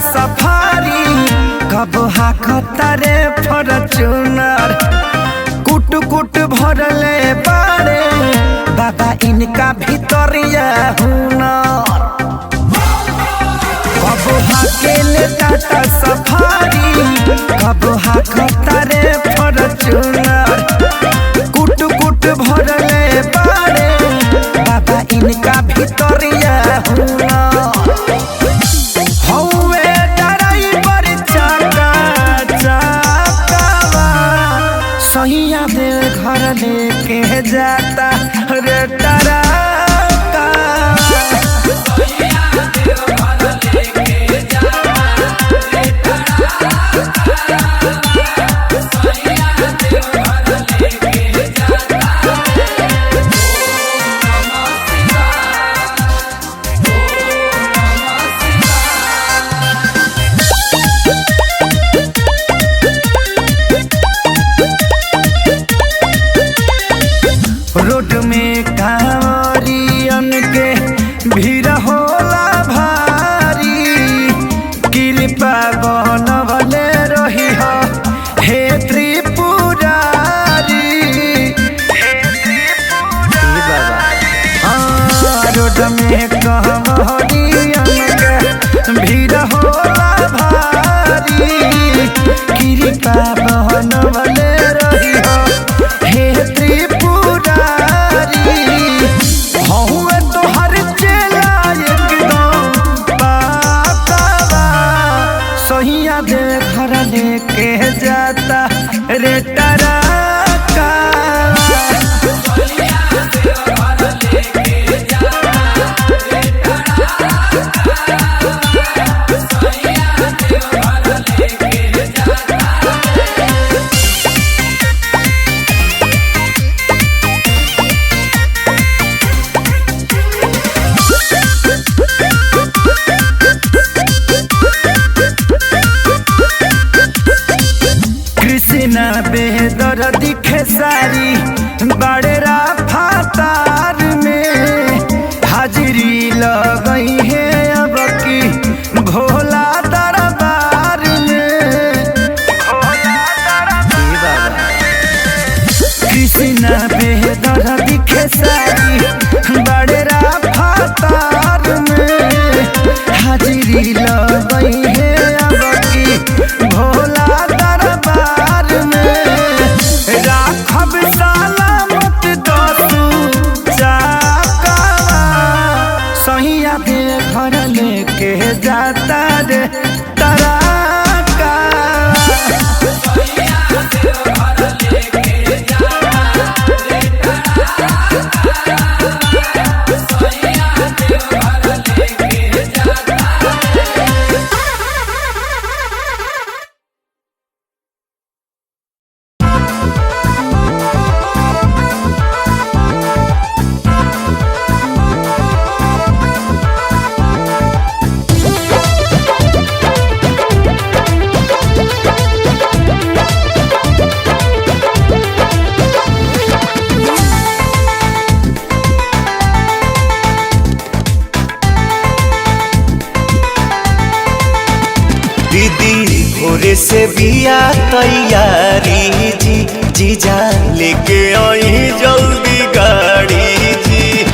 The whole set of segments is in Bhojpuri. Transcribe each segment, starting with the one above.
सफारी कब हाकता रे फॉर्च्यूनर कुट कुट भरले बारे बाबा इनका भीतरिया हुनर कब हाकेले टाटा सफारी कब हाकता रे फॉर्च्यूनर कुट कुट भरले बारे बाबा इनका भीतरिया हुनर सैया देव घर लेके जाता रे टरका रोड में कांवरियन के भीड़ होला भारी कृपा बनवले रही हो हे त्रिपुरारी रोड में कांवरियन के भीड़ होला भारी कृपा बनवले रही हो हे घर लेके जाता रे टरका कृष्णा बेदर दिखे सारी बड़ेरा फातार में हाजिरी लगई है अब की भोला दरबार में कृष्णा बेदर दिखे सारी बड़ेरा फातार में हाजिरी लगई है अब की भोला घर लेके जाता रे टरका भोरे से बिया तैयारी जी जीजा लेके आई जल्दी गाड़ी जी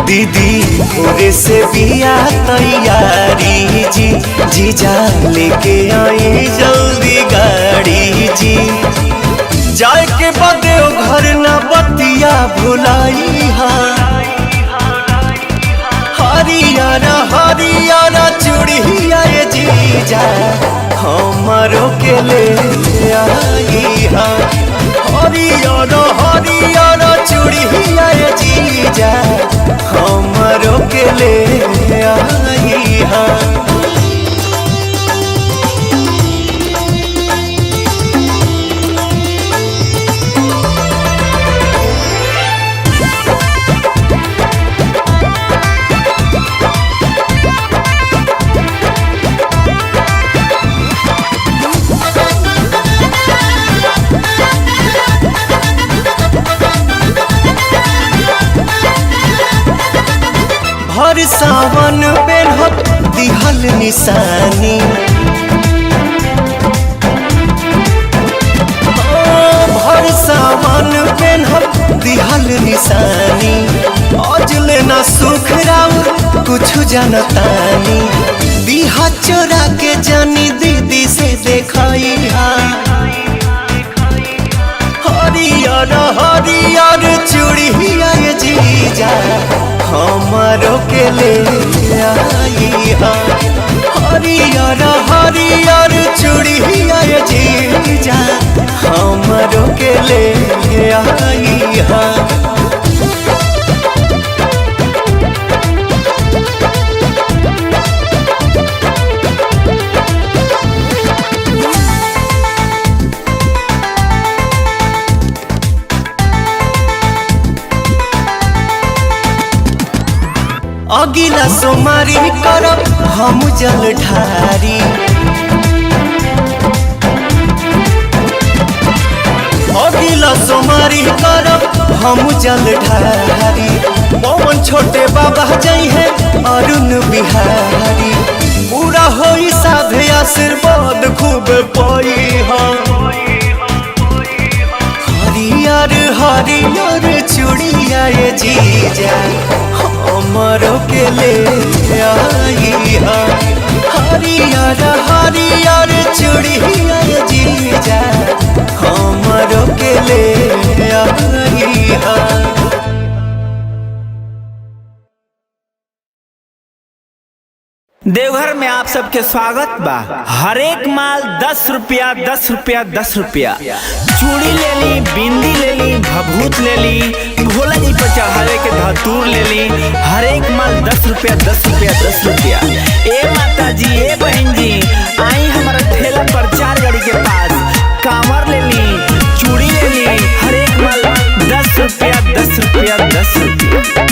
दीदी भोरे से बिया तैयारी जी जीजा लेके आई जल्दी गाड़ी जी जाए के बदे घर न बतिया भुलाई हरियाणा हरियाणा चूड़िया ये जीजा हमारो के ले आई हरियाणा हरियाणा चूड़िया ये जीजा हमारो के ले आई भर सावन बेनहत दिहल निशानी भर सावन बेनहत दिहल निशानी आज लेना सुख राउर कुछ जानतानी बिहा चोरा के जानी दीदी से देखाई हरियर हरियर चूड़िया ये जीजा हमारो के ले आई हरियर हरियर चूड़िया ये जीजा हमारो के ले आई अगिला सोमारी करब हम जल ढारी अगिला सोमारी करब हम जल ढारी पवन छोटे बाबा जई है अरुण बिहारी पूरा होई साधे आशीर्वाद खूब पाई हरियर हरियर चूड़िया ये जीजा हमारो के ले आई हरियर हरियर चूड़िया ये जीजा हमारो के ले आई देवघर में आप सबके स्वागत बा। हर एक माल 10 रुपया 10 रुपया 10 रुपया। चूड़ी ले ली, बिंदी ले ली, भभूत ले ली, भोला जी पर चढ़ावे के धतूर ले ली। हर एक माल 10 रुपया 10 रुपया 10 रुपया। ए माता जी, ए बहन जी, आई हमारा ठेला पर 4 गाड़ी के पास कांवर ले ली, चूड़ी ले ली। हर एक माल 10 रुपया 10 रुपया 10 रुपया।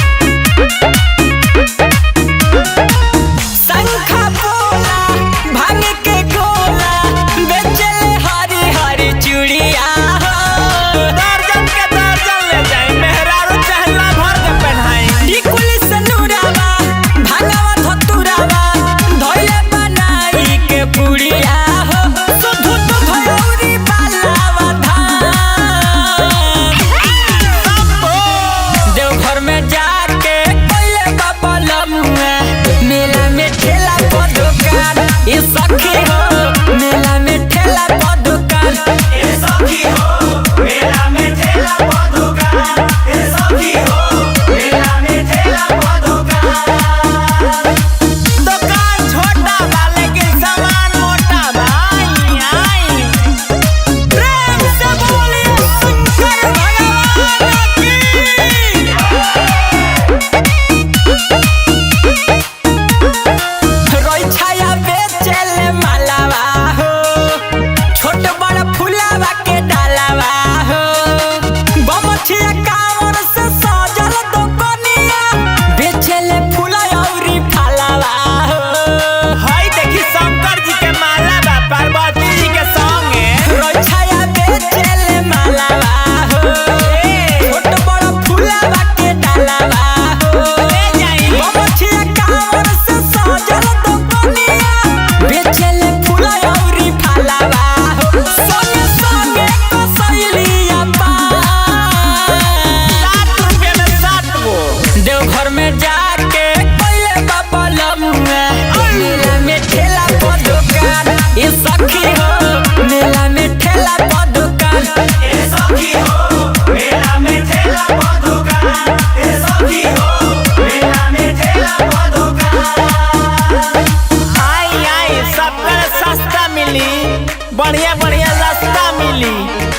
बढ़िया बढ़िया रास्ता मिली।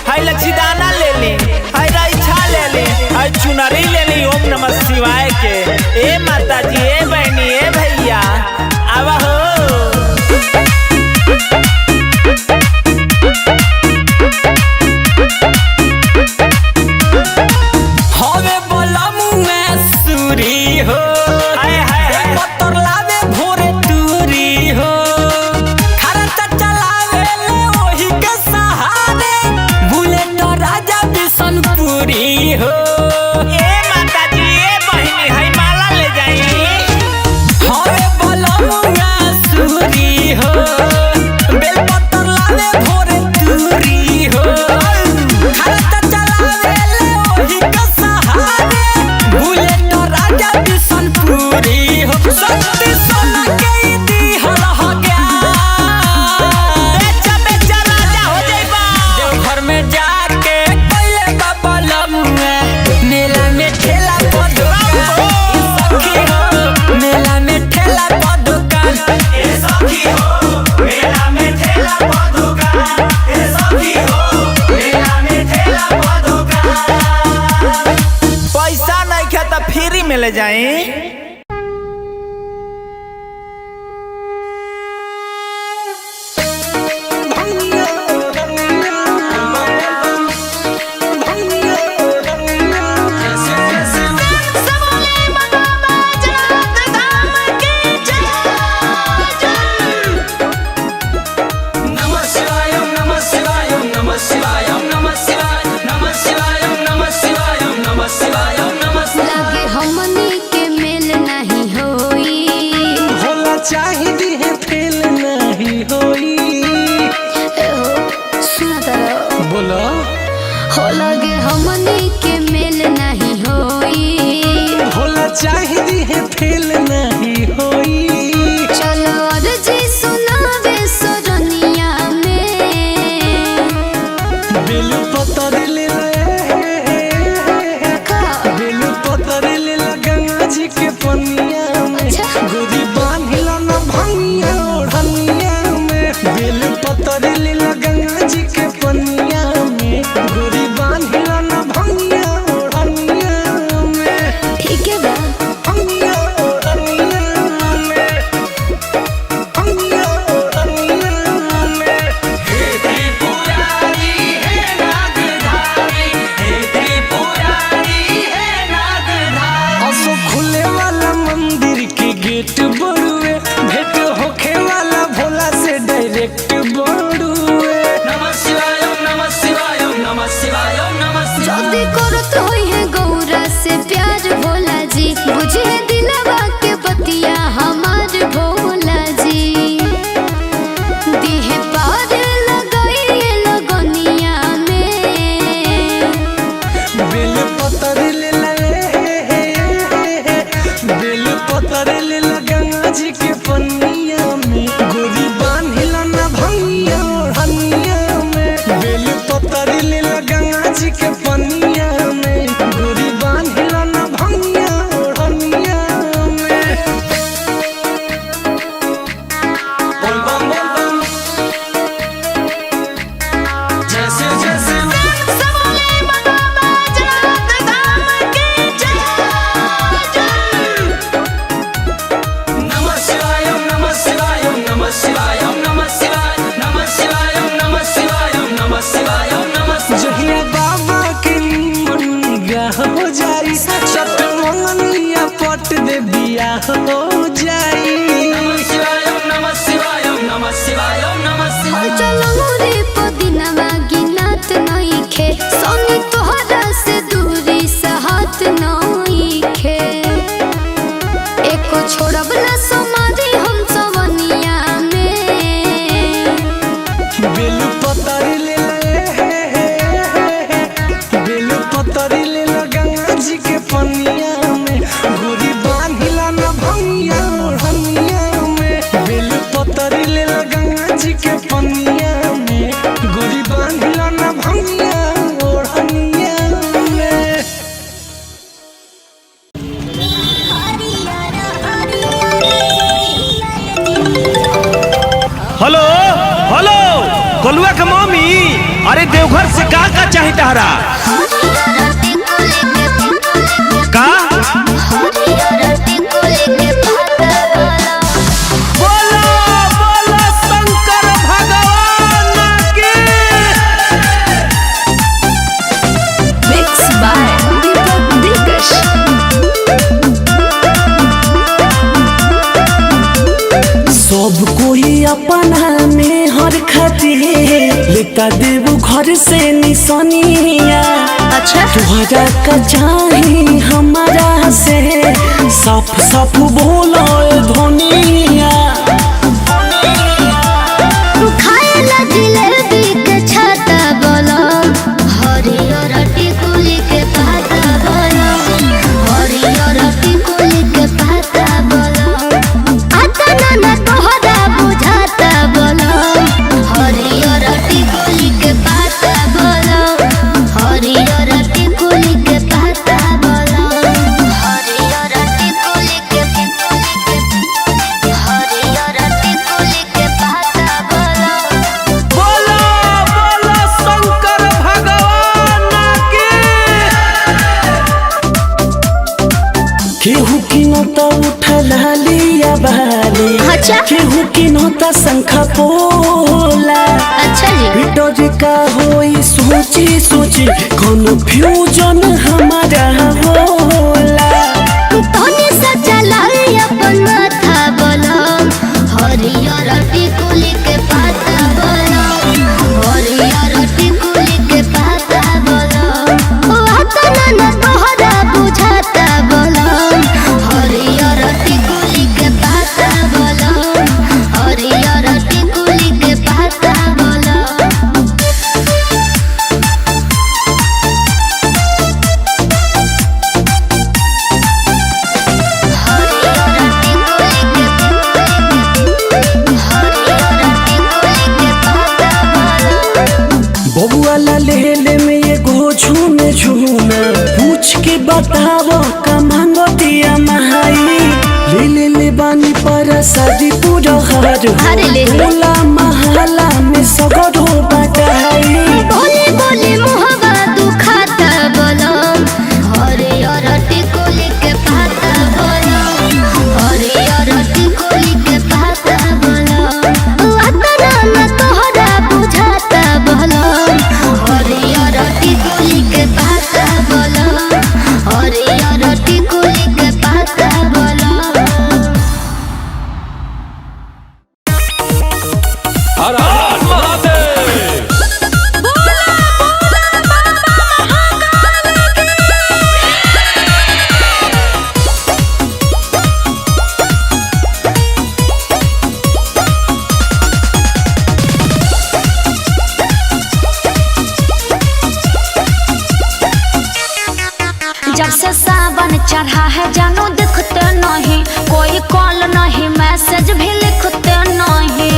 हाय लच्छीदाना ले ली, हाय राइछा ले ली, हाय चुनरी ले ली ओम नमः शिवाय के। ए माता जी, ए बहनी, ए भैया, आवा हो। हवे बोला मुँह सूरी हो, हाय हाय हाय पत्थर लावे भोरे टूरी हो, खर्चा चलावे ले ओही के सहारे, बुलेट राजा बिशनपुरी हो। ए माता जी, ए बहनी, हाय माला ले जाई। चूरी हो शक्ति सोना के दी हल हो गया बेचा बेचा राजा हो जाइबा देवघर में जाके पहले बाबा लमुए मेला में ठेला पर दुकान सखी हो मेला में ठेला पर दुकान सखी हो मेला में ठेला पर दुकान सखी हो मेला में ठेला पर दुकान पैसा नहीं खे तो फ्री में ले जाई लागे हमनी के मेल नहीं होई चाहिए है फेल नहीं होई सुना तारा बोलो हो लागे हमनी के मेल नहीं होई होला चाहिए है फेल नहीं होई चलो अर्जी सुनावे सरनिया में बिल पतर ले का बिल पतर ले गंगा जी के पनिया में अच्छा। गोरी बांधिला न भंगिया ओढ़निया में बिल पतर ले गंगा जी के पनिया में गोरी बांधिला न भंगिया ओढ़निया में ठीक है बा भंगिया ओढ़निया में भंगिया ओढ़निया में हे त्रिपुरारी हे नागधारी हे त्रिपुरारी हे नागधारी असो खुले वाला मंदिर के गेट बड़ुए भेंट होखे वाला भोला से डायरेक्ट बड़ुए नमः शिवाय नमः शिवाय नमः शिवाय नमः जल्दी करत होई है गौरा से प्यार भोला जी बुझे दिलवा के बतिया हमार भोला जी दिहे पार लगाइए लगनिया में बेल पतर ले बेल पतर ले गंगा जी के पनिया में गोरी बांधिला न भंगिया ओढ़निया में बेल पतर ले गंगा जी के पनिया में गोरी बांधिला न भंगिया ओढ़निया में बोल बम जैसे जैसे नमः शिवाय नमः शिवाय नमः शिवाय नमः शिवाय नमः शिवाय नमः शिवाय नमः शिवाय नमः जहिया बाबा के निमन हो जाई सत मंगनिया पट दे बिया हो जाई नमः शिवाय नमः शिवाय नमः शिवाय नमः शिवाय चलो मोरे पदिनवा गिनात नहीं खे सोनी तोहरा से दूरी सहत नहीं खे एको छोड़ब ना समाधि हम सवनिया में बेल पतर ले बेल पतर ले गंगा जी के पनिया में गोरी बांधिला न भंगिया ओढ़निया में बेल पतर ले गंगा जी के पनिया में गोरी बांधिला न भंगिया ओढ़निया में हेलो हेलो कोलुआ के मम्मी अरे देवघर से का चाही तहरा का बोलो बोलो शंकर भगवान की Mixed by Deepak Dikash. सब कोई अपना में हर खातिर लेता देव घर से निशानिया अच्छा तुहरा का चाही हमारा से साफ साफ बोलो धनिया खाएला जिलेबी के छाता बोलो हरियर टिकुली के पाता बोलो हरियर टिकुली के पाता की नोता उठला लिया बाली अच्छा। केहू की नोता शंखा पोला अच्छा जी। बिटोज का होई सोची सोची कन्फ्यूजन हमारा होला। तोने सच्चा लाई अपन माथा बोलम हरियर टिकुली के पाता बोलम हरियर टिकुली के पाता बोलम ओ आता ना तोहरा बुझाता बोलम हरियर टिकुली के पाता बोलम हरियर टिकुली के पाता बोलम। बबुआला लेले में एगो झूमे झूमे पूछ के बताओ का मांगो दिया महाई ले ले बानी पर शादी पूरा अरे ले ले। होला महला में सगरो बटाई बोले बोले मुहवा दुखाता बोलम हरियर टिकुली के पाता बोलम हरियर टिकुली के पाता बोलम आता ना तोहरा बुझाता बोलम हरियर टिकुली के पाता बोलम हरियर टिकुली के पाता बोलम। हर हर महादेव। जब से सावन चढ़ा है जानो दिखते नहीं कोई कॉल नहीं मैसेज भी लिखते नहीं।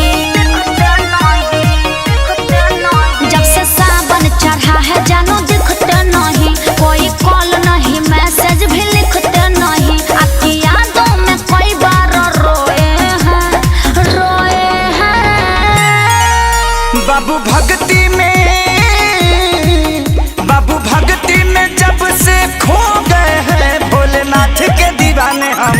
जब से सावन चढ़ा है जानो दिखते नहीं कोई कॉल नहीं मैसेज भी लिखते नहीं। आपकी यादों में कई बार रोए हैं बाबू भक्ति में जब से खो गए हैं भोलेनाथ के दीवाने हम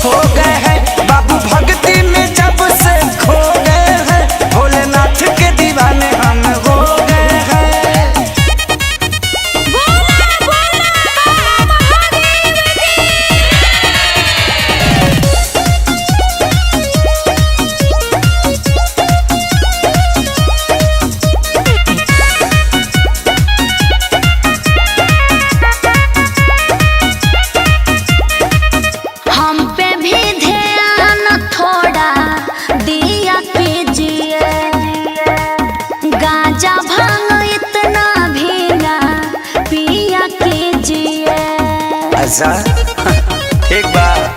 हो गए हैं। बाबू भक्ति में जब से खो गए हैं भोलेनाथ के दीवाने हम हो गए हैं। हम पे भी ध्यान थोड़ा दिया कीजिए गांजा भांग इतना भी ना पिया कीजिए। अच्छा एक बार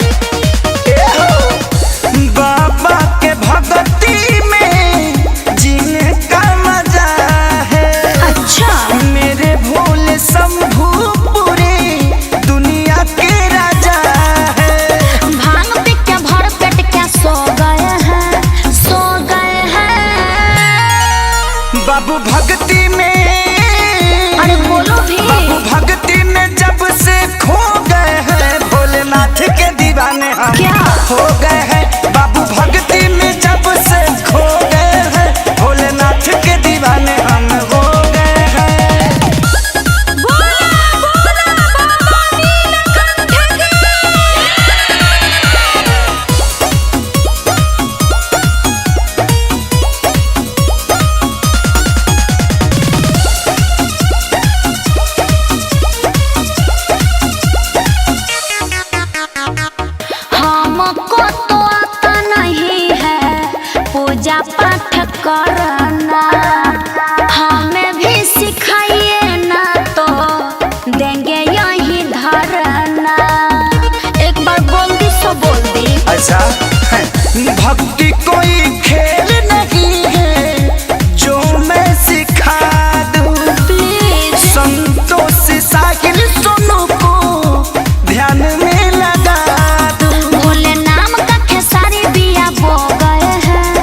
बाबा के भक्ति में जीने का मजा है। अच्छा मेरे भोले शंभू पूरी दुनिया के राजा है। भांग पी के भर पेट क्या सो गए हैं बाबू भक्ति में अरे बोलो भी। बाबू भक्ति में जब से खो गए हैं भोलेनाथ के दीवाने हम क्या? हो गए हैं। बाबू भक्ति में जब से खो गए हैं भोलेनाथ के दीवाने हम हो गए हैं। हमको तो आता नहीं है पूजा पाठ करना हमें भी सिखाइए ना तो देंगे यही धरना। एक बार बोल दी सो बोल दी। अच्छा भक्ति कोई खेल नहीं है जो मैं सिखा दूं। प्लीज संतोष साहिल सोनू को ध्यान में लगा दूं। भोले नाम का खेसारी बिया बो गए हैं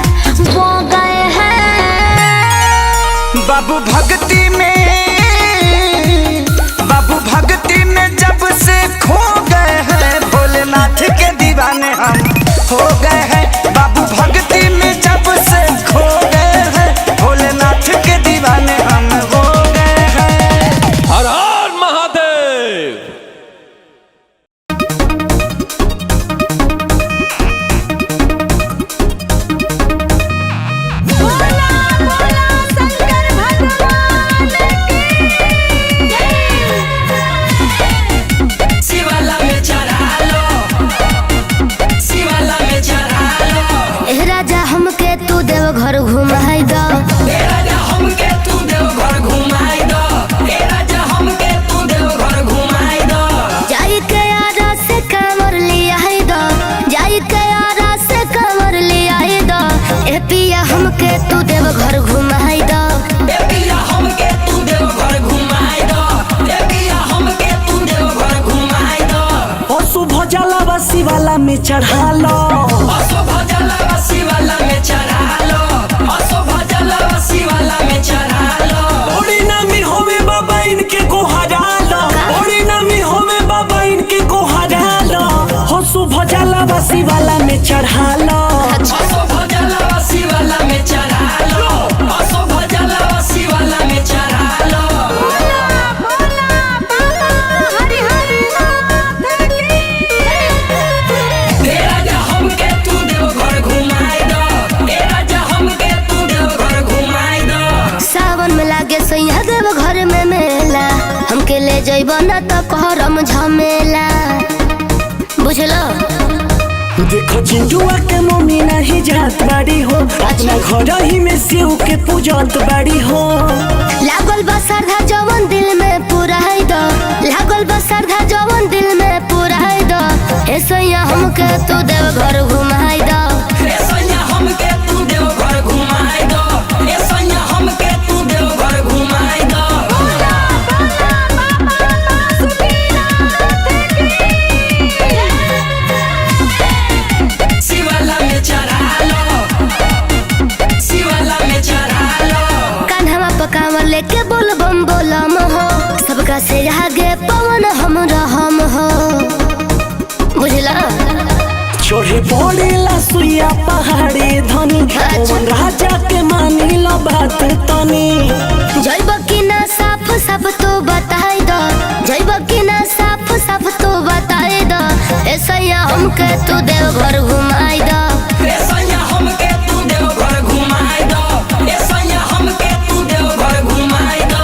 हो गए हैं बाबू भक्ति में जब से खो गए हैं भोलेनाथ के दीवाने हम हो गए हैं। हर हर महादेव। शिवाला में चढ़ा लो शिवाला में चढ़ा लो ए राजा हमके तू देव घर घुमाई दो ए राजा हमके तू देव घर घुमाई दो ए राजा हमके तू देव घर घुमाई दो जाई के आरा से कमर लियाई दो जाई के आरा से कमर लियाई दो ए पिया हमके तू देव घर घुमाई दो ए पिया हमके तू देव घर घुमाई दो ए पिया हमके तू देव घर घुमाई दो ओ शुभ जलावा शिवाला में चढ़ा लो असो भजला शिवाला में चढ़ा लो असो भजला शिवाला में चढ़ा लो ओड़ी नामी होवे बाबा इनके को हरा लो ओड़ी नामी होवे बाबा इनके को हरा लो हो शुभ जलावा शिवाला में चढ़ा लो असो भजला शिवाला में चढ़ा लो असो भजला शिवाला में चढ़ा लो ए राजा हमके तू देव घर घुमाई दो ए राजा हमके तू देव घर घुमाई दो सावन में लागे सैया देव घर में मेला हमके ले जइबो ना तो करम झमेला बुझलो देखो चिंटुआ के मम्मी नहीं जात बाड़ी हो अपना घर ही में शिव के पूजत बाड़ी हो लागल बा श्रद्धा जवन दिल में पुराई दो लागल बा श्रद्धा जवन दिल में पुराई दो ए सैया हमके तू देव घर घुमाई दो ए सैया हमके तू देव घर घुमाई दो ए सैया हमके तू देव घर घुमाई दो शिवाला में चढ़ा लो शिवाला में चढ़ा लो कान्हा पकावर लेके बोल बम बोलम हो सबका से आगे पवन हम रहम हो बुझला चोरे पड़ेला सुइया पहाड़ी धनी पवन राजा के मानी लो बात तनी जइब की ना साफ साफ तो बताई दो जइब की ना साफ साफ तो बताई दो ए सैया हमके तू देव घर घुमाई दो ए सैया हमके तू देव घर घुमाई दो ए सैया हमके तू देव घर घुमाई दो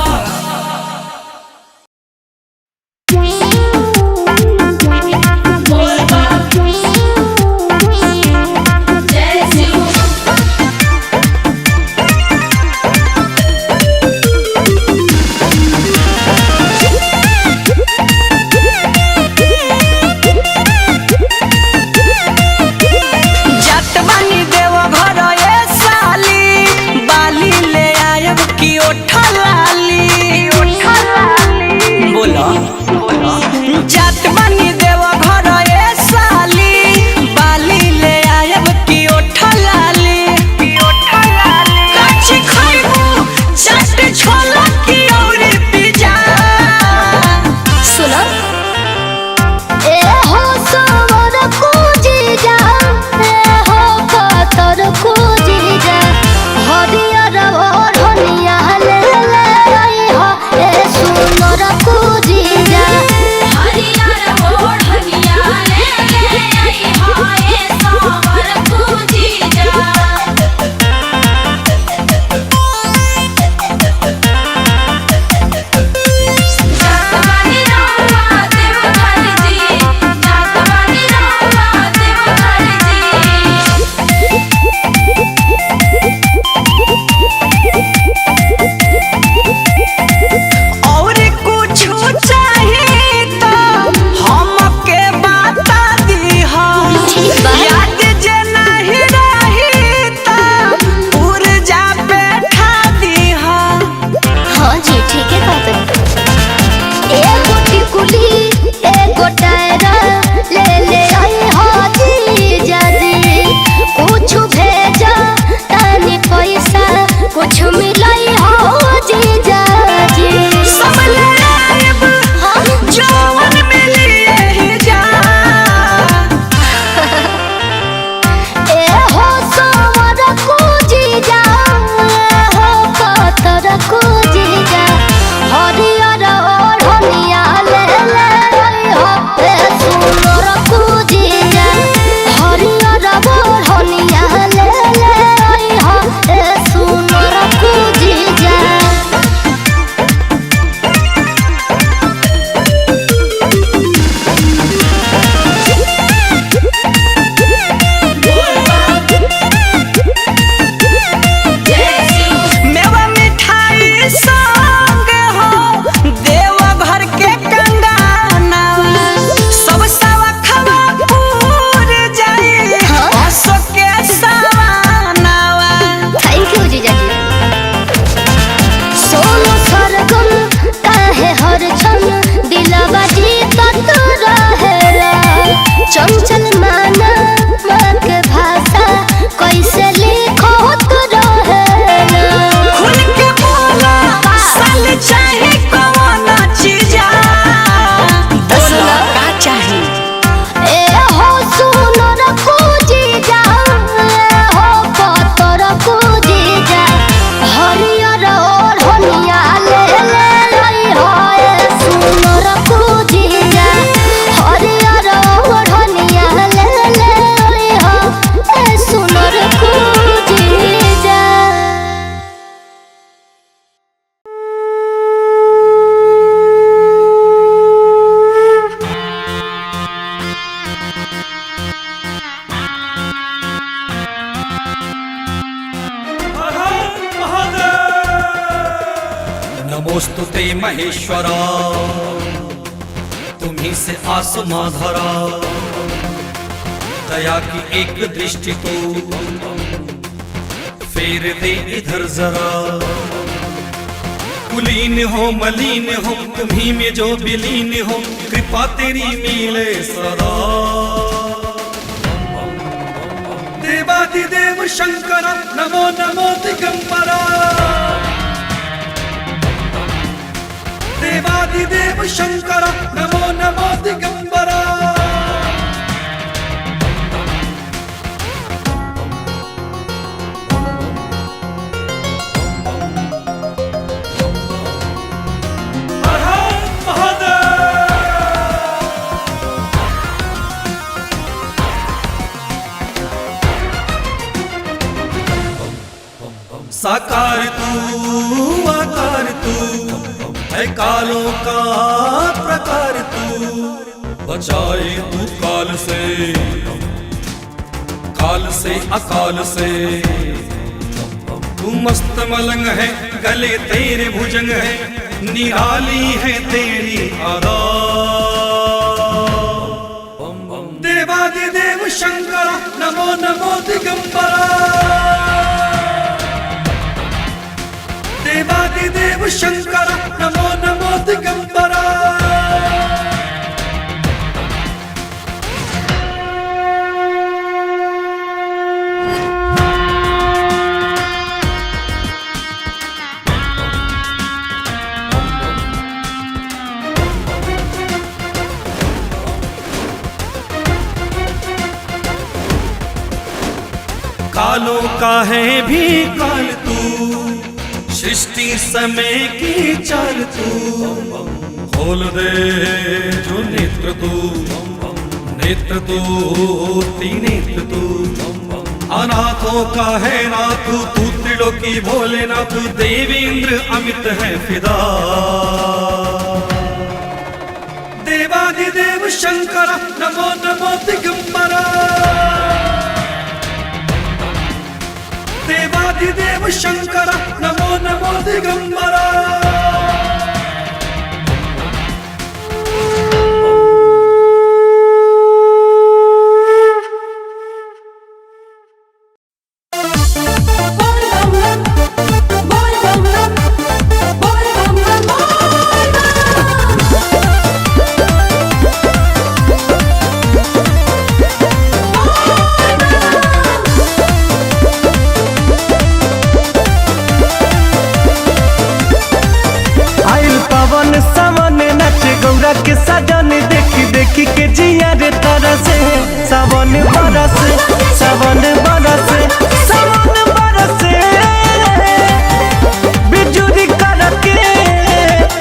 जमाना माँ के भाषा कैसे लिखो तो रहेला। खुल के बोला साल चाहे कौन चीजा बोला का चाहे। ए हो सुनर पूजी जा, ए हो पतर पूजी जा, हरियर ओढ़निया ले ले लई हो। ए सुनर पूजी जा, हरियर ओढ़निया ले ले लई हो। ए सुनर पूजी जा। नमोस्तुते महेश्वरा, तुम्ही से आसमां धरा, दया की एक दृष्टि तो फेर दे इधर जरा। कुलीन हो मलिन हो तुम्ही में जो विलीन हो, कृपा तेरी मिले सदा। देवादिदेव शंकर नमो नमो दिगंबरा, देवादिदेव शंकर नमो नमो दिगंबरा। हर हर महादेव। साकार तू आकार तू है कालों का प्रकार तू, बचाए तू काल से अकाल से। तू मस्त मलंग है गले तेरे भुजंग है, निराली है तेरी अदा। देवादिदेव शंकर नमो नमो दिगंबरा, देवादिदेव शंकर नमो नमो दिगंबरा। कालों का है भी काल तू, सृष्टि समय की चाल तू। खोल दे जो नेत्र तू, नेत्र तू त्रिनेत्र तू। अनाथों का है नाथ तू, त्रिलोकी भोलेनाथ। देवेंद्र अमित है फिदा, देवादिदेव शंकर नमो नमो दिगंबरा, देवादिदेव शंकर नमो नमो दिगंबरा। के सजन देखी देखी के जिया रे तरसे। सावन बरसे सावन बरसे सावन बरसे, बिजुली करके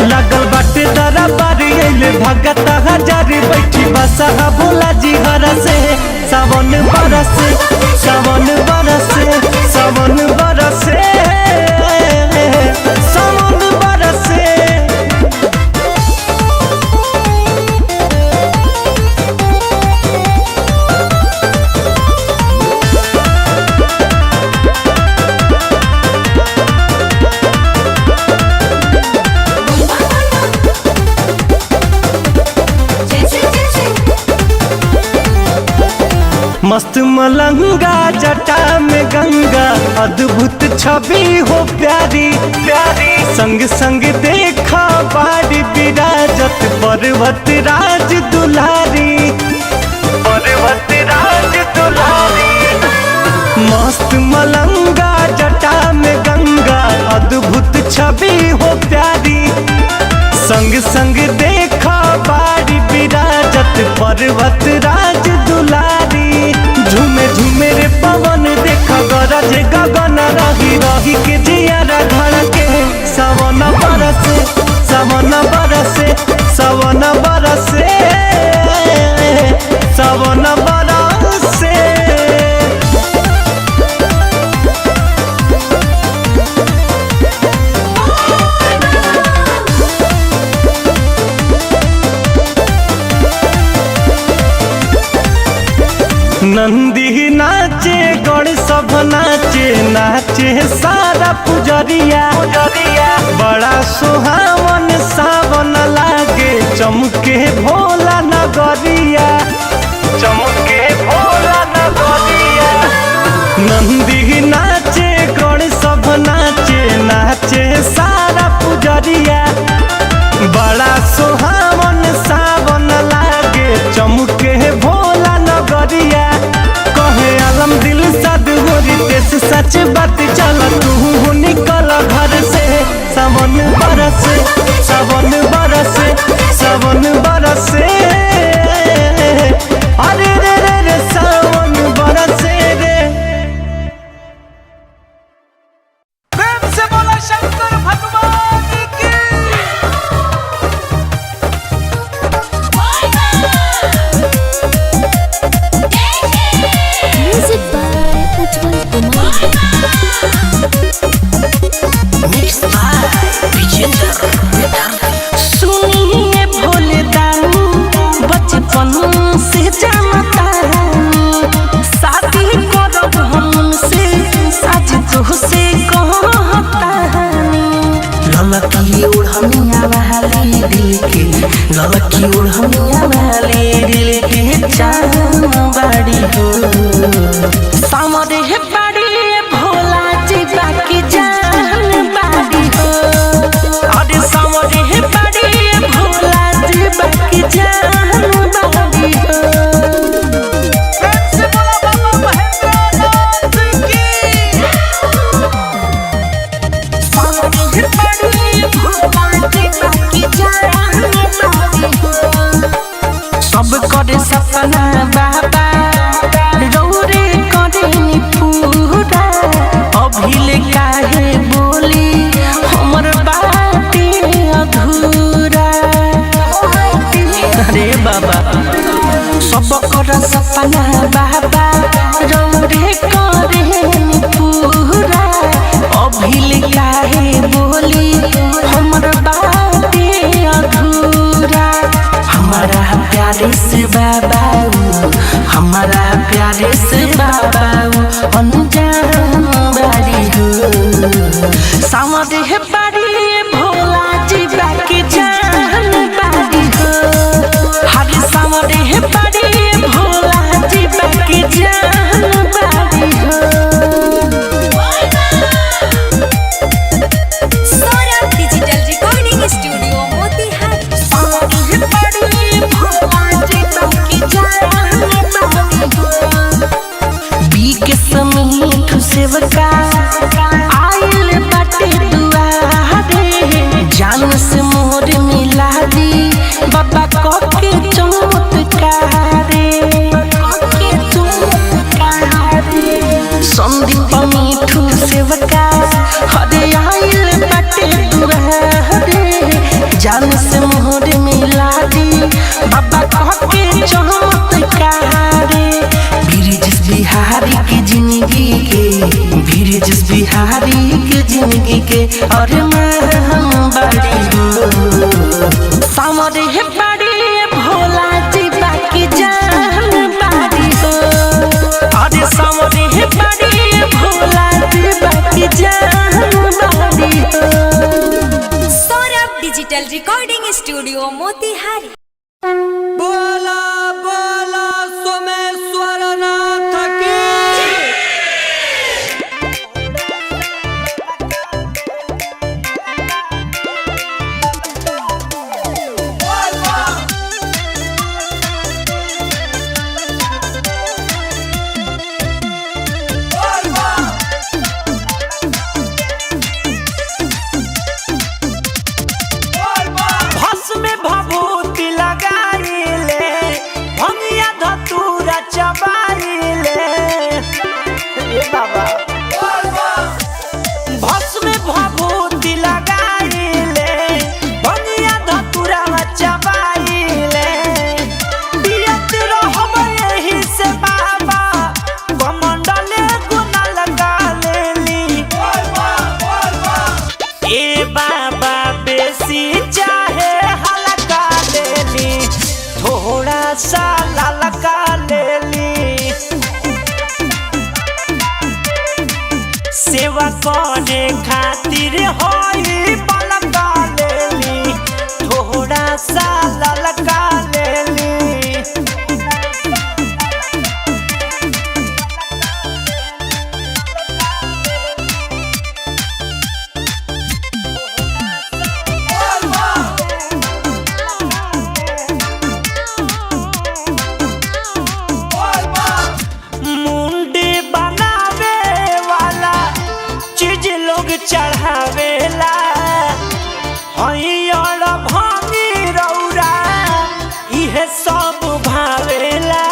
लगल बाटे दरा बारी। अइले भगत हजारी बैठी बसा भोला जी हरसे। सावन बरसे सावन बरसे सावन बरसे सावन बरसे। मस्त मलंगा जटा में गंगा, अद्भुत छवि हो प्यारी प्यारी। संग संग देखा बाड़ी विराजत पर्वत राज दुलारी। पर्वत राज दुलारी। मस्त मलंगा जटा में गंगा अद्भुत छवि हो प्यारी। संग संग देखा बारी विराजत पर्वत राज दुलारी। झूमे झूमे रे पवन देखा गरज गगन रही रही के जियारा धड़के। सावन बरसे सावन बरसे सावन बरसे सावन बरसे। नंदी नाचे गणेश सब नाचे नाचे सारा पुजरिया। बड़ा सुहावन सावन लागे चमके भोला नगरिया चमके भोला नगरिया। नंदी नाचे गणेश सब नाचे नाचे सारा पुजरिया। बड़ा सुहावन सावन लागे चमके भोला नगरिया। कहे आलम दिल सद होरी देश सच बात चल तू निकल घर से। सावन बरसे सावन बरसे सावन बरसे। अरे रे रे रे सावन बरसे रे। प्रेम से बोला शंकर भगवान की। म्यूजिक बाय उज्जवल कुमार। सुनिए भोले दानी बचपन से जानता शादी करब हमसे साज तो से कहता। ललकी उड़निया वाली दिल के ललकी उड़निया वाली दिल के चांद बाड़ी हो। सामरे है बाड़ी भोला जी बाकी जान बाड़ी हो। अरे सामरे है बाड़ी भोला जी बाकी जान बाड़ी हो। प्रेम से बोला बाबा महेंद्रनाथ की। सामरे है बाड़ी भोला जी बाकी जान बाड़ी हो। सब करे सपना बाबा रौरे करेनी पूरा। अभिले काहे बोली हमर बाटे अधूरा। अरे बाबा सब कर सपना बाबा रौरे करेनी पूरा। अभिले काहे बोली हमर बाटे अधूरा। हमारा प्यारे से बाबा हमारा प्यारे से बाबा अनजान बाड़ी हो। सामरे है बाड़ी भोला जी बाकी जान बाड़ी हो। हरे सामरे है बाड़ी भोला जी बाकी जान बाड़ी हो। Saurabh digital recording studio Motihari. सामरे है बाड़ी भोला जी बाकी जान बाड़ी हो। बी के समीठ सेवका आइल बाटे दुआरे। जान से मोर मिला दी बाबा को के चमत्कारे। संदीप मीठू सेवका हरे आइल बाटे दुआरे। जान से मोर मिला दी बाबा को के चमत्कारे। ब्रिजेश बिहारी की जिंदगी के ब्रिजेश बिहारी की जिंदगी के और हम बाड़ी हो। सामरे है बाड़ी भोला जी बाकी जान बाड़ी हो। अरे सामरे है बाड़ी भोला जी बाकी जान बाड़ी हो। Saurabh digital recording studio Motihari. बोला बोला सोमेश्वर नाथ की। सेवा करे खातिर होई बलका लेली थोड़ा सा ललका लेली चढ़ावेला हईयर भांगी रौरा इहे सब भावेला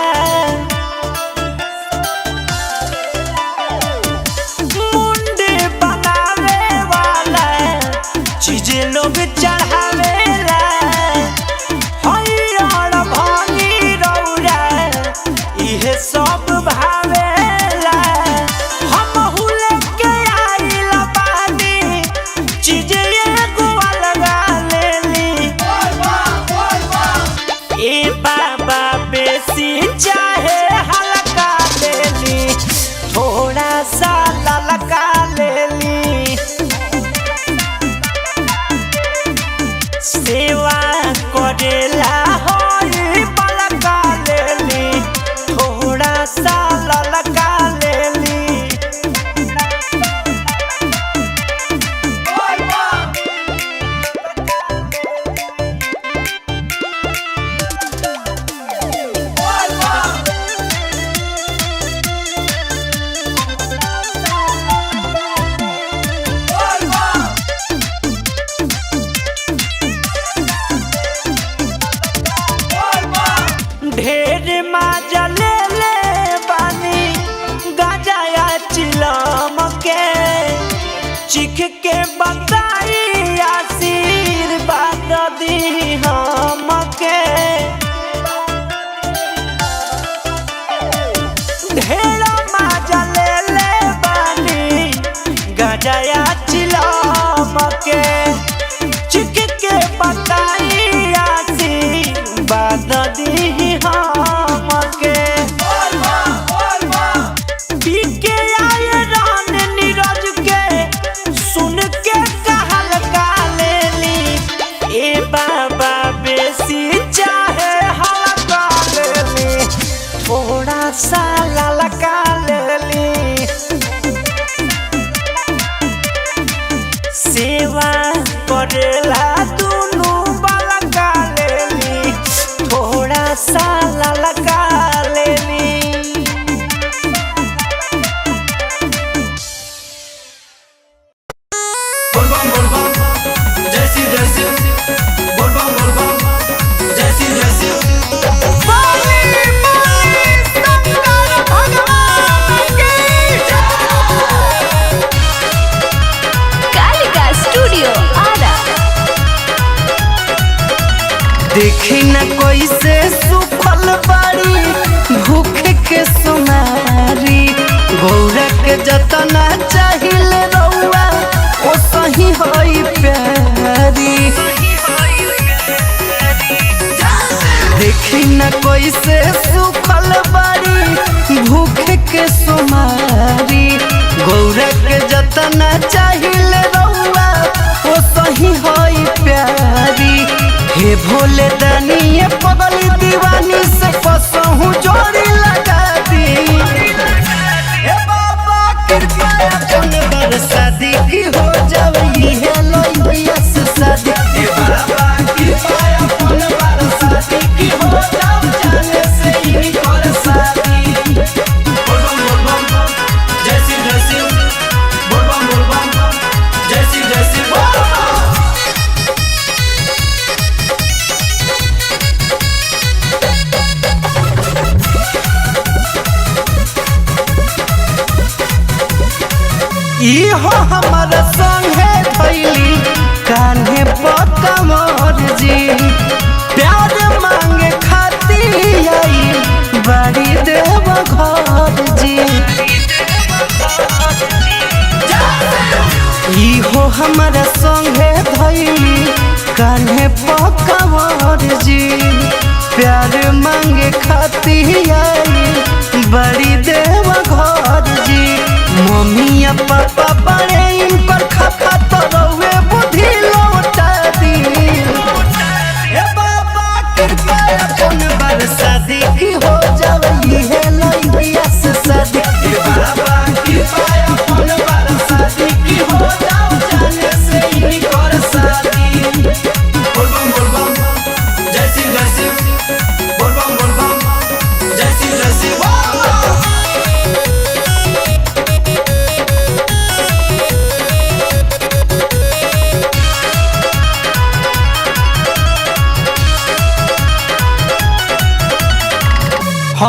मुंडी बनावे वाला चीज लोग चढ़ावेला हईयर भांगी रौरा इहे सब भावेला चाहे हल्का लेली थोड़ा सा ललका लेली सेवा करेला होई बलका लेली थोड़ा सा ललका लेली ढेर माजा ले ले बानी गाजाया चिलम के चिख के बताई आशीर्वाद दी हम के ढेर माजा ले ले बानी गाजाया चिलम के चिख के बताई आशीर्वाद दी थोड़ा सा ललका लेली सेवा करेला दुनू बलका लेली थोड़ा सा ललका लेली देखी न कोई से सुफल बाड़ी भूखे के सुनारी गौरा के जतना चाहिए रउआ ओ सही होई प्यारी देखी न कोई से सुफल बाड़ी भूखे के सुनारी गौरा के जतना चाहिए रउआ ओ सही होई प्यारी हे भोले दानी पगली दीवानी से कसहूं जोड़ी लगा दी हे बाबा कृपा अपन बरसाती की हो जावई है लोइया से शादी हे बाबा कृपा अपन बरसाती की हो जाव जाने से ही कर शादी बोल बम जैसी जैसी बोल बम जैसी जैसी बोल इहो हमारा संगे थैली कान्हे पकमर जी प्यार मांगे खाती आई बड़ी देव घर जी इहो हमारा संगे थैली कान्हे पकमर जी प्यार मांगे खाती आई बड़ी देव घर जी मम्मी पापा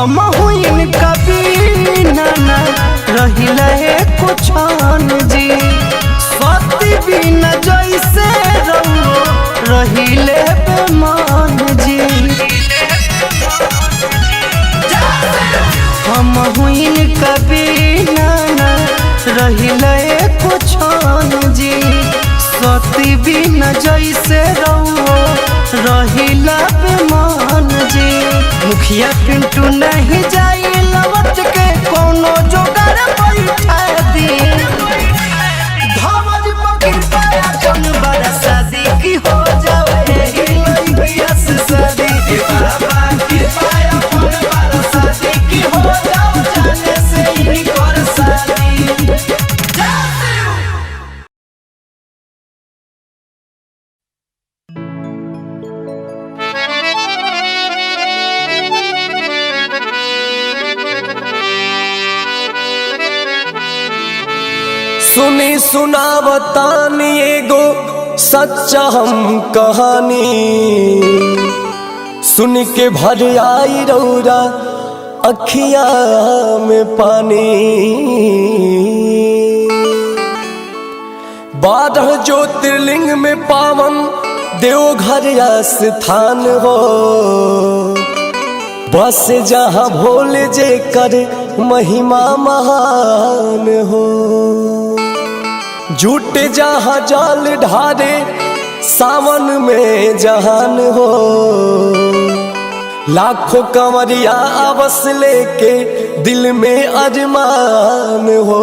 हम हुइन कभी ना रहिले कुछ जी सती बिना जैसे रहो रहिले बेमान जी हम हुइन कभी ना रहिले कुछ जी सती बिना जैसे रहो रहिला बेमान जी मुखिया पिंटू नहीं जाई लवट के कोनो जोगार बैठा दी धावज पकिर पाया कौन बड़ा शादी की हो जावे लइकिया से शादी के बाबा की पाया कौन बड़ा शादी की हो जाओ जाने से ही कर शादी सुनी सुनावतानी एगो सच्चा हम कहानी सुन के भर आई रौरा अखिया में पानी 12 ज्योतिर्लिंग में पावन देवघर स्थान हो बस जहाँ भोले जे कर महिमा महान हो झूठे जहाँ जाल ढारे सावन में जहान हो लाखों कंवरिया आवस लेके दिल में अरमान हो।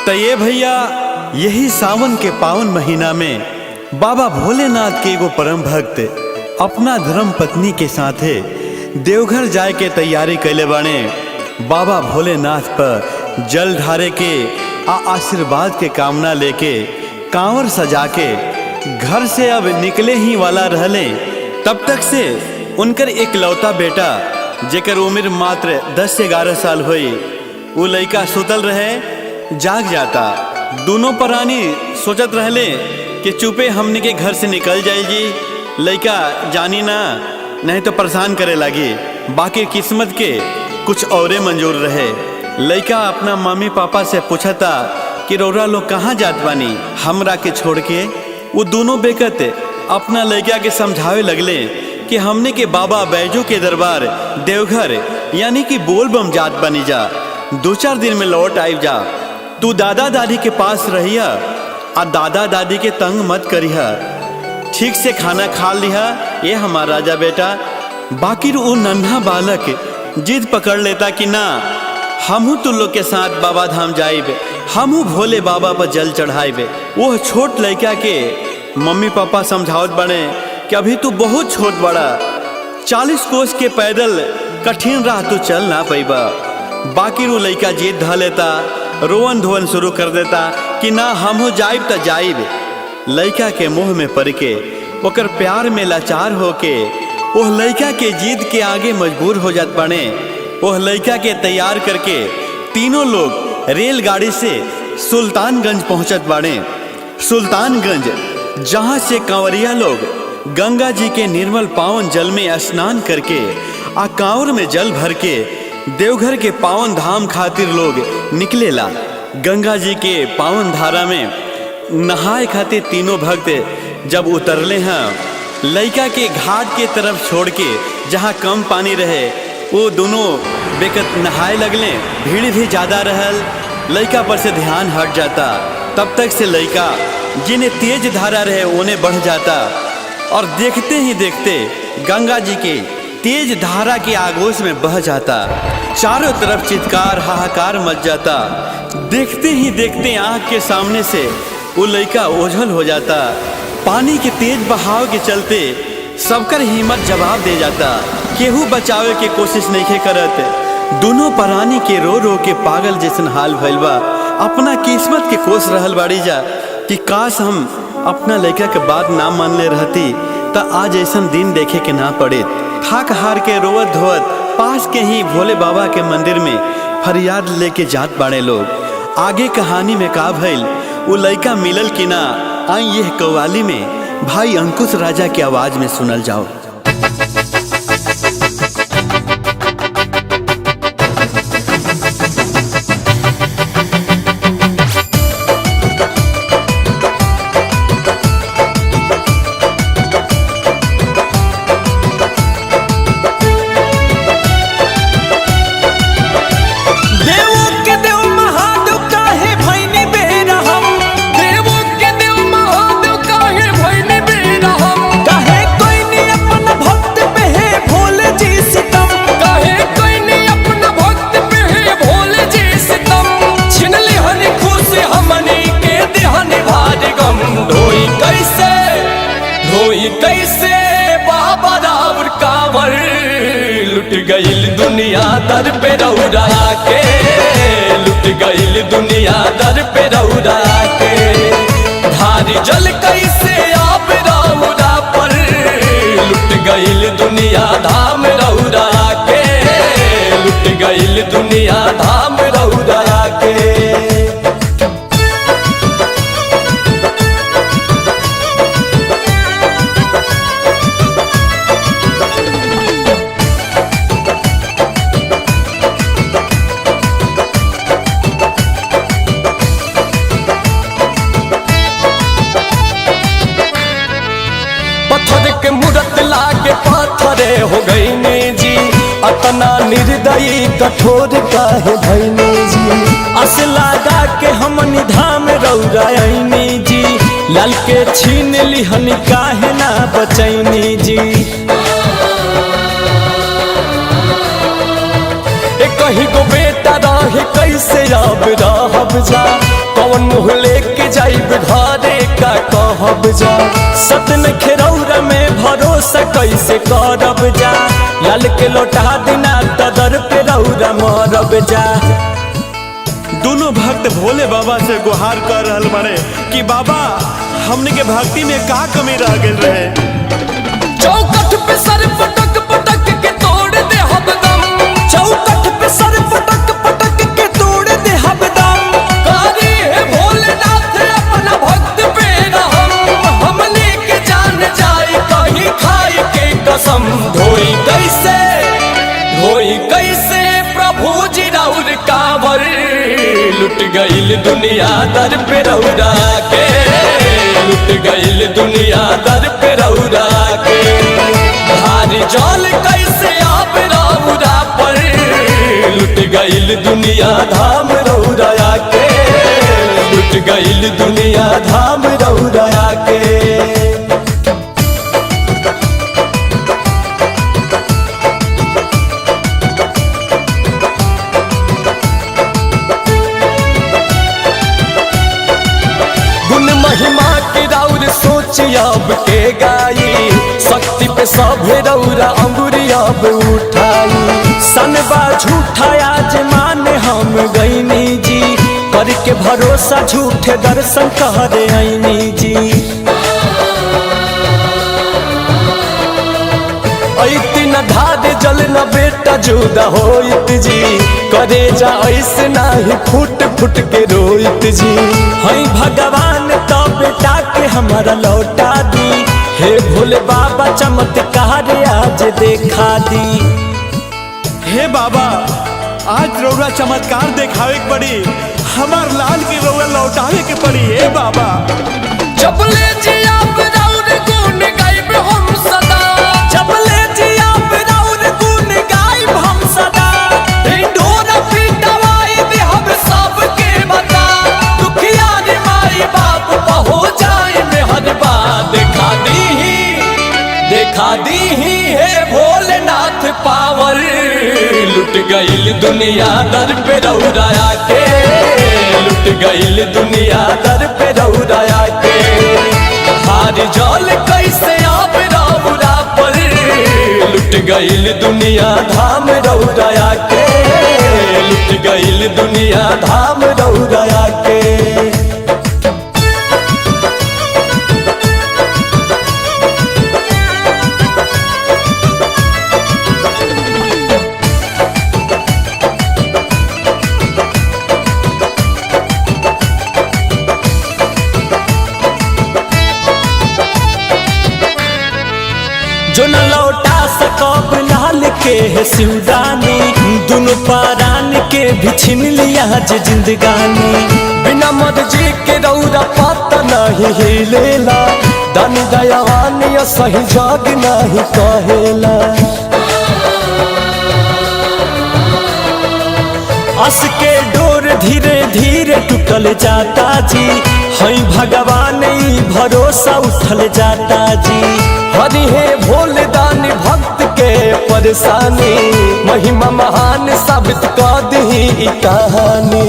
तो ये भैया यही सावन के पावन महीना में बाबा भोलेनाथ के एगो परम भक्त अपना धर्म पत्नी के साथे देवघर जाए के तैयारी कैले बाने। बाबा भोलेनाथ पर जल ढारे के आशीर्वाद के कामना लेके कांवर सजा के घर से अब निकले ही वाला रहले। तब तक से उनकर एकलौता बेटा जेकर उम्र मात्र 10 से 11 साल हुई वो लड़का सुतल रहे जाग जाता। दोनों प्राणी सोचत रहले कि चुपे हमने के घर से निकल जाएगी लड़का जानी ना नहीं तो परेशान करे लगी। बाकी किस्मत के कुछ औरे मंजूर रहे। लड़का अपना मम्मी पापा से पूछा था कि रौरा लोग कहाँ जात बानी हमरा के छोड़ के। वो दोनों बेकत अपना लड़का के समझावे लगले कि हमने के बाबा बैजू के दरबार देवघर यानी कि बोल बम जात बनी जा 2-4 दिन में लौट आई जा। तू दादा दादी के पास रहिया और दादा दादी के तंग मत करिया ठीक से खाना खा लिया ये हमारा राजा बेटा। बाकी वो नन्हा बालक जिद पकड़ लेता कि ना हमहू तू लोग के साथ बाबा धाम जाइबे हमहू भोले बाबा पर जल चढ़ाइबे। वो छोट लड़का के मम्मी पापा समझावत बने कि अभी तू बहुत छोट बड़ा 40 कोस के पैदल कठिन राह तू चल ना पैबा। बाकी वो लड़का जिद ध लेता रोवन धोवन शुरू कर देता कि ना हमहू जाइब त जाइब। लड़का के मुंह में पड़ के ओकर प्यार में लाचार होके वह लड़का के जिद के आगे मजबूर हो जात बने। वह लड़का के तैयार करके तीनों लोग रेलगाड़ी से सुल्तानगंज पहुंचत बाड़े। सुल्तानगंज जहां से कांवरिया लोग गंगा जी के निर्मल पावन जल में स्नान करके आ कांवर में जल भर के देवघर के पावन धाम खातिर लोग निकलेला। गंगा जी के पावन धारा में नहाए खातिर तीनों भक्त जब उतरले हैं लड़का के घाट के तरफ छोड़ के जहाँ कम पानी रहे वो दोनों बेकत नहाए लगले। भीड़ भी ज़्यादा रहल लड़का पर से ध्यान हट जाता। तब तक से लड़का जिन्हें तेज धारा रहे उन्हें बढ़ जाता और देखते ही देखते गंगा जी के तेज धारा के आगोश में बह जाता। चारों तरफ चित्कार हाहाकार मच जाता। देखते ही देखते आँख के सामने से वो लड़का ओझल हो जाता। पानी के तेज बहाव के चलते सबकर हिम्मत जवाब दे जाता। केहू बचावे के कोशिश नहीं करत। दोनों प्राणी के रो रो के पागल जैसन हाल भइल बा। अपना किस्मत के कोस रहल बाड़ी जा कि काश हम अपना लड़का के बात ना मान ले रहती त आज ऐसा दिन देखे के ना पड़े। थाक हार के रोवत धोवत पास के ही भोले बाबा के मंदिर में फरियाद लेके जात बाड़े लोग। आगे कहानी में का भइल वो लड़का मिलल कि ना आई यह कव्वाली में भाई अंकुश राजा की आवाज में सुनल जाओ। दुनिया दर पे रौरा के, लुट गईल दुनिया दर पे रौरा के। धारी जल कैसे आप रौरा पर, लुट गईल दुनिया धाम रौरा के, लुट गईल दुनिया धाम रौरा के। पत्थर के मूरत लागे पाथरे हो गईने जी, अतना निर्दयी कठोर काहे भईने जी। अस लगा के हमनी धाम रौरायनी जी, लाल के छीन लिहनी काहे ना बचैनी जी। कहीं को बेटा रहे कैसे अब रहब जा, कौन मुँह लेके जाइब घरे का कहब जा। सतन खेरौरा में भरोसा कैसे करब जा, लाल के लौटा दिना तदर पे रौरा मरब जा। दोनों भक्त भोले बाबा से गुहार कर रहल बने कि बाबा हमने के भक्ति में का कमी रह गई रहे। चौकठ पे सर पटक पटक के तोड़ दे हबदम, चौकठ पे सर पटक पटक के तोड़ दे हबदम। कारी है भोलेनाथ अपना भक्त पे रहम, हमने के जान जाए कहीं खाई के कसम। धोई कैसे प्रभु जी राउर कांवर, लुट गईल दुनिया दर पे रौरा के, लुट गईल दुनिया दर पे रौरा के। भारी जल कैसे आप रौरा पर, लुट गईल दुनिया धाम रौरा के, लुट गईल दुनिया धाम रौरा के। महिमा की राउर सोच अब के गाई, शक्ति पे सभे रौरा अंगुरी अब उठाई। सनबा झूठा आज मान हम गईनी जी, करके भरोसा झूठे दर्शन करे आईनी जी। ऐती न धार जल न बेटा जुदा होइत जी, करे जा ऐसे नाही फुट फुट के रोइत जी। हई भगवान तो बेटा के हमारा लौटा दी, हे भोले बाबा चमत्कार आज देखा दी। हे बाबा आज रौरा चमत्कार देखावे के पड़ी, हमार लाल की रौरा लौटावे के पड़ी। हे बाबा जबले जी आप रौर गुण गाइब हम सदा, जबले जी आप रौर गुण गाइब हम सदा। ढिंढोरा पिटवाई दे हम सबके बता, दुखिया रे माई बाप हो जाए मेहरबा। देखा दी है भोलेनाथ पावर, लुट गईल दुनिया दर पे रौरा के, लुट गईल दुनिया दर पे रौरा के। हार जल कैसे आप रौरा पर, लुट गईल दुनिया धाम रौरा के, लुट गईल दुनिया धाम रौरा के। जो न लौटा सकब लाल के है शिवदानी, दोनों पारान के भी छीन लिया जे जिंदगानी। बिना मर्जी के रौरा पता नहीं हिलेला, दानी दयावान या सही जग नहीं कहेला। अस के डोर धीरे धीरे टूटल जाता जी, हई भगवान ई भरोसा उठल जाता जी। हरि हे भोले दानी भक्त के परेशानी, महिमा महान साबित कर दी ई कहानी।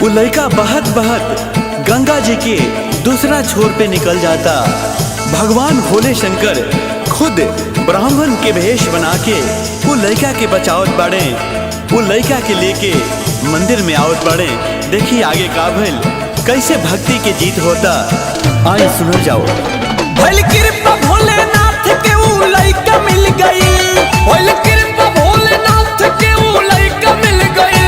वो लड़का बहत बहत गंगा जी के दूसरा छोर पे निकल जाता। भगवान भोले शंकर खुद ब्राह्मण के भेष बना के वो लड़का के बचावत बाड़े, वो लड़का के लेके मंदिर में आवत बाड़े। देखिए आगे का भइल, कैसे भक्ति के जीत होता, आए सुनो जाओ। भइल कृपा भोलेनाथ के ऊ लइका मिल गई, भइल कृपा भोलेनाथ के ऊ लइका मिल गई,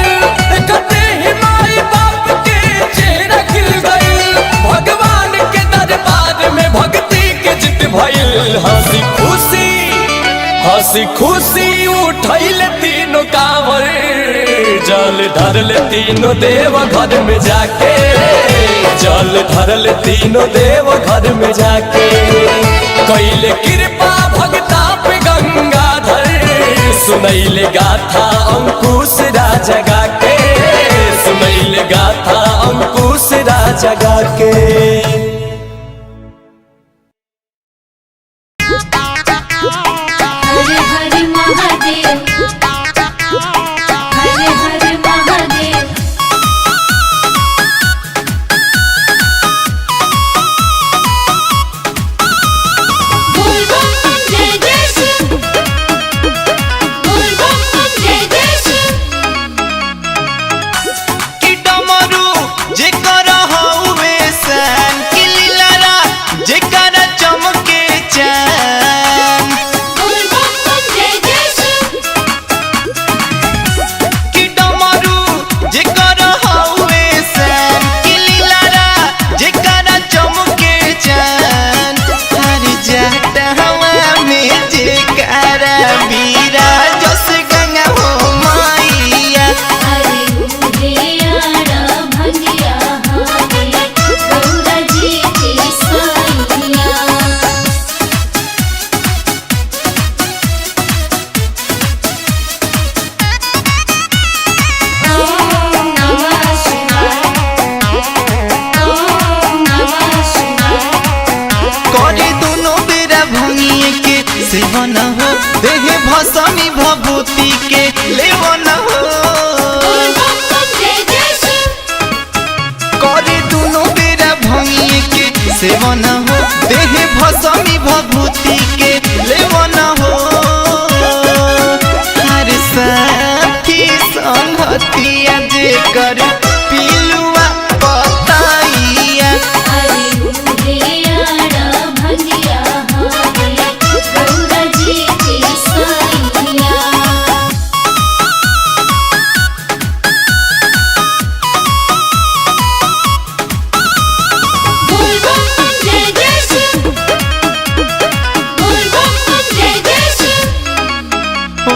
कहते ही माई बाप के चेहरा खिल गई, भगवान के दरबार में भक्ति के जित भइल। हंसी खुशी उठैले तीनों कांवर, जल धरल तीनों देव घर में जाके, जल धरल तीनों देव घर में जाके, कैले कृपा भगता पे गंगाधर, सुनैले गाथा अंकुश राजा गा के, सुनैले गाथा अंकुश राजा गा के। सेवन हो देह भसमी भभूति के लेवन हो, हर साथी संगतिया जे कर पिलुआ पताइया,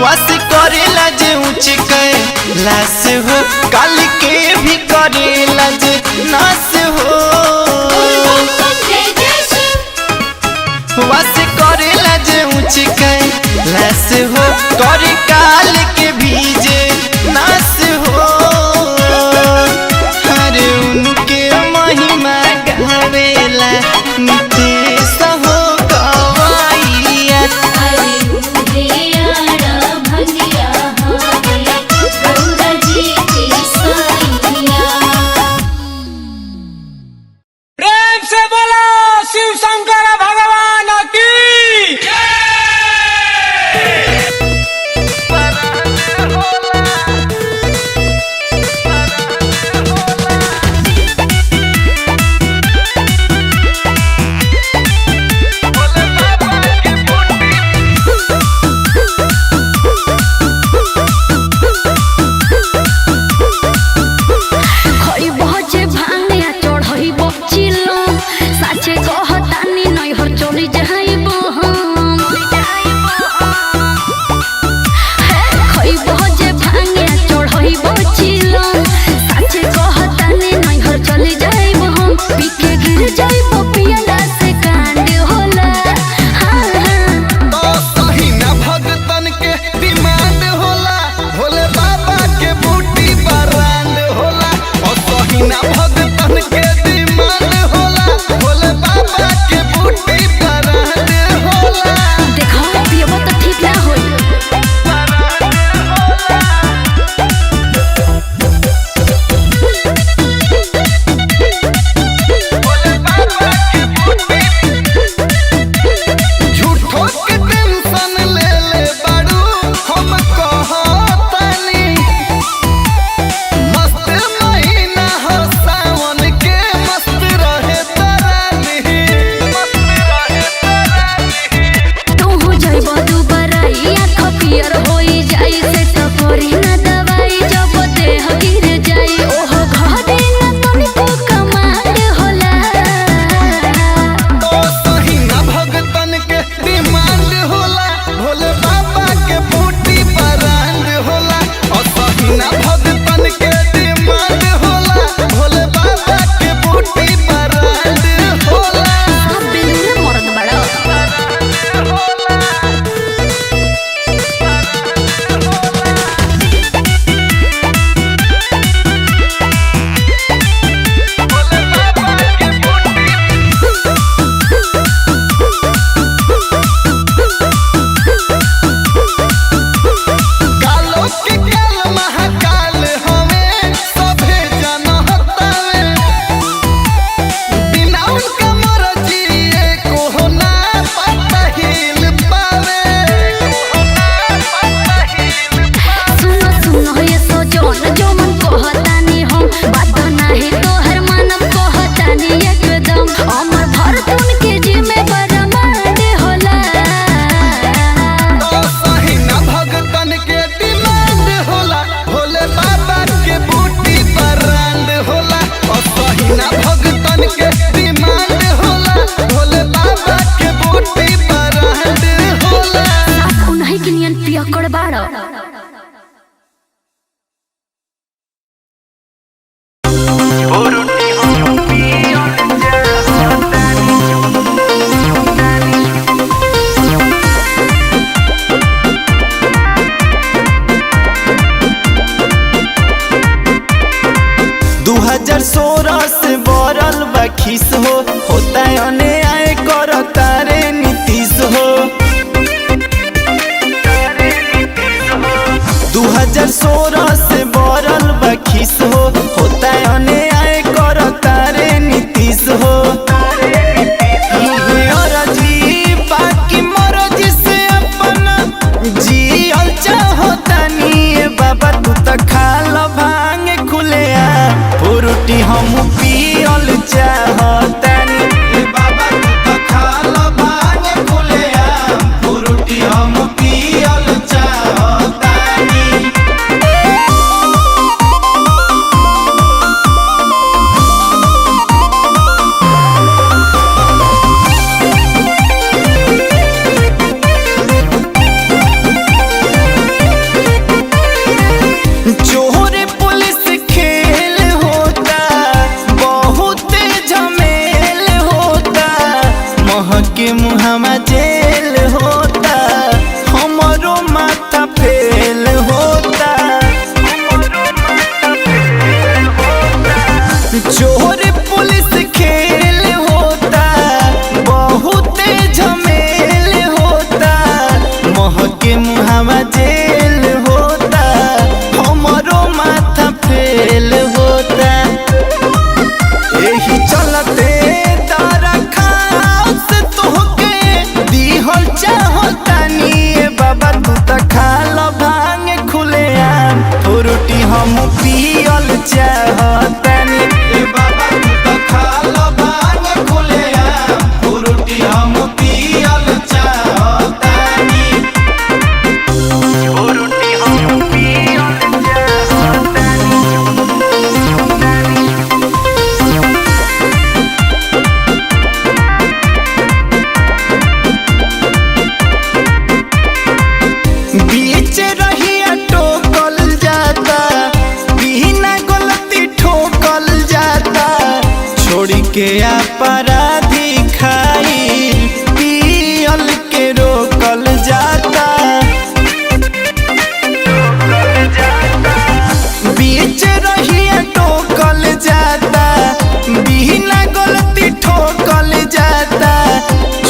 वास करेला जे ऊंच कैलाश हो, काल के भी करेला जे नाश हो, वास करेला जे ऊंच कैलाश हो, करे काल के भी जे नाश हो, हर उनके महिमा गावेला नितेश हो गवाइया, प्रेम से बोलो शिव शंकर भगवान की। खीस हो, होता है अन्याय करता रे नीतीश हो। 2016 से बढ़ल बा खीस हो, होता है अन्याय करता रे नीतीश हो। बाकी मर्जी से अपना जियल चाहतानी बाबा तू त खाल भांग खुले पुरुटी हम पियल चाहतानी बाबा तू त खाल भांग खुले पुरुटी हम पियल चाहतानी। चोर पुलिस खेल होता, बहुत झमेल होता, महके मुहामा जेल होता, हमारो माथा फेल होता। चोर पुलिस खेल होता, बहुत झमेल होता, महके मुहामा जेल होता, हमारो माथा फेल होता। यही चलते तारा खास तोहके दिहल चाहतानी बाबा तू त खाल भांग खुले फ्रूटी हम पियल चाहतानी बाबा तू त खाल भांग खुले फ्रूटी हम पियल चाहतानी। फ्रूटी हम पियल चाहतानी। बीच रहिया टोकल जाता, बिना गलती ठोकल जाता, छोड़ी के अपराधी खाई पियल के रोकल जाता। बीच रहिया टोकल जाता, बिना गलती ठोकल जाता,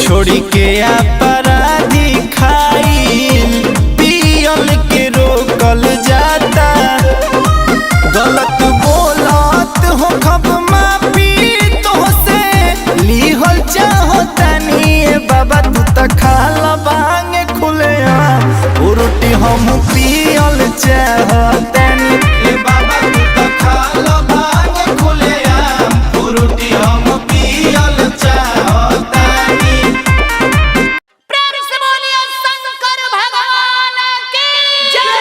छोड़ी के अपराधी खाई पियल के रोकल जाता। गलत बोलत हो खब माफी तोहसे लिहल चाहतानी बाबा तू त खाल भांग खुले फ्रूटी हम पियल चाहतानी बाबा तू त खाल भांग खुले फ्रूटी हम पियल चाहतानी। प्यार से बोलिए शंकर भगवान की जय।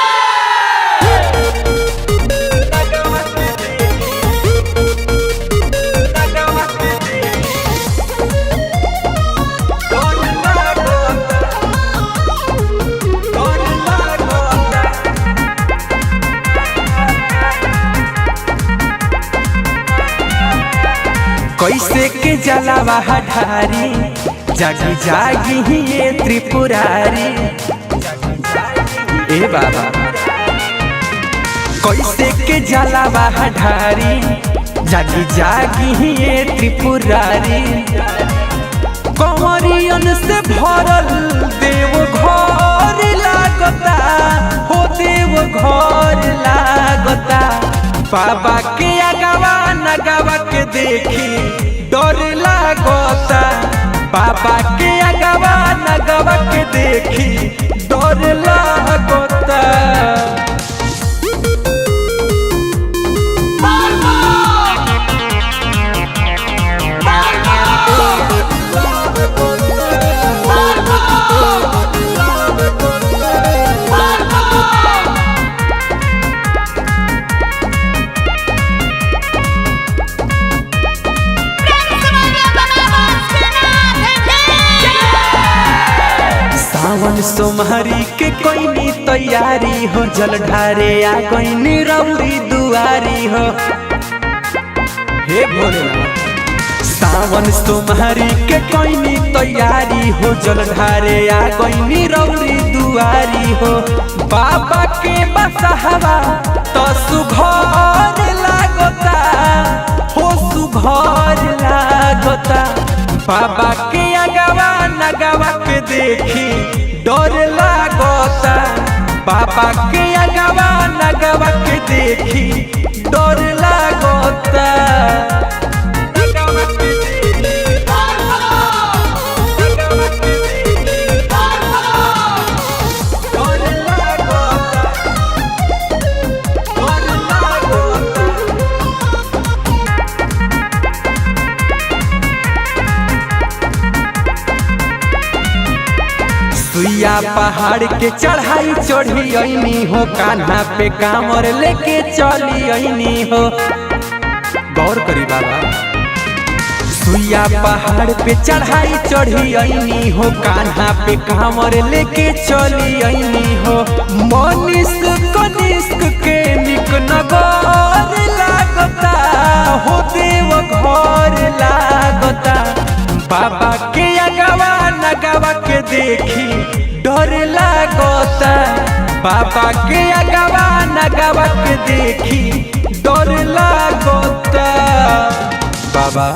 कैसे के जलावा ढारी जागी जागी ही ये त्रिपुरारी ए बाबा। कैसे के जलावा ढारी जागी जागी ही ये त्रिपुरारी। कंवरियन से भरल देव घर लागता हो, देव घर लागता। बाबा के अगवा नगवा के देखी डर लागता, बाबा के अगवा नगवा के देखी डर लागता। सावन सोमहरी के कोई तैयारी हो, जल ढारे आ कोई रौरी दुआरी हो। हे भोलेनाथ सावन सोमहरी के कोई तैयारी हो, जल ढारे आ कोई रौरी दुआरी हो। बाबा के बसहवा तो सुघर लागता हो, सुघर लागता। बाबा के अगवा नगवा के देखी डर लागता, बाबा के अगवा नगवा के देखी डर लागता। सुइया पहाड़ के चढ़ाई चढ़ी अइनी हो, कान्हा पे कांवर लेके चली अइनी हो। गौर करी बाबा, सुइया पहाड़ पे चढ़ाई चढ़ी अइनी हो, कान्हा पे कांवर लेके चली अइनी हो। मनीष कनिष्क के निक नगर लागता हो, देव घर लागता। बाबा के अगवा नगवा के देखी डर लागता, बाबा के अगवा नगवा के देखी डर लागता। बाबा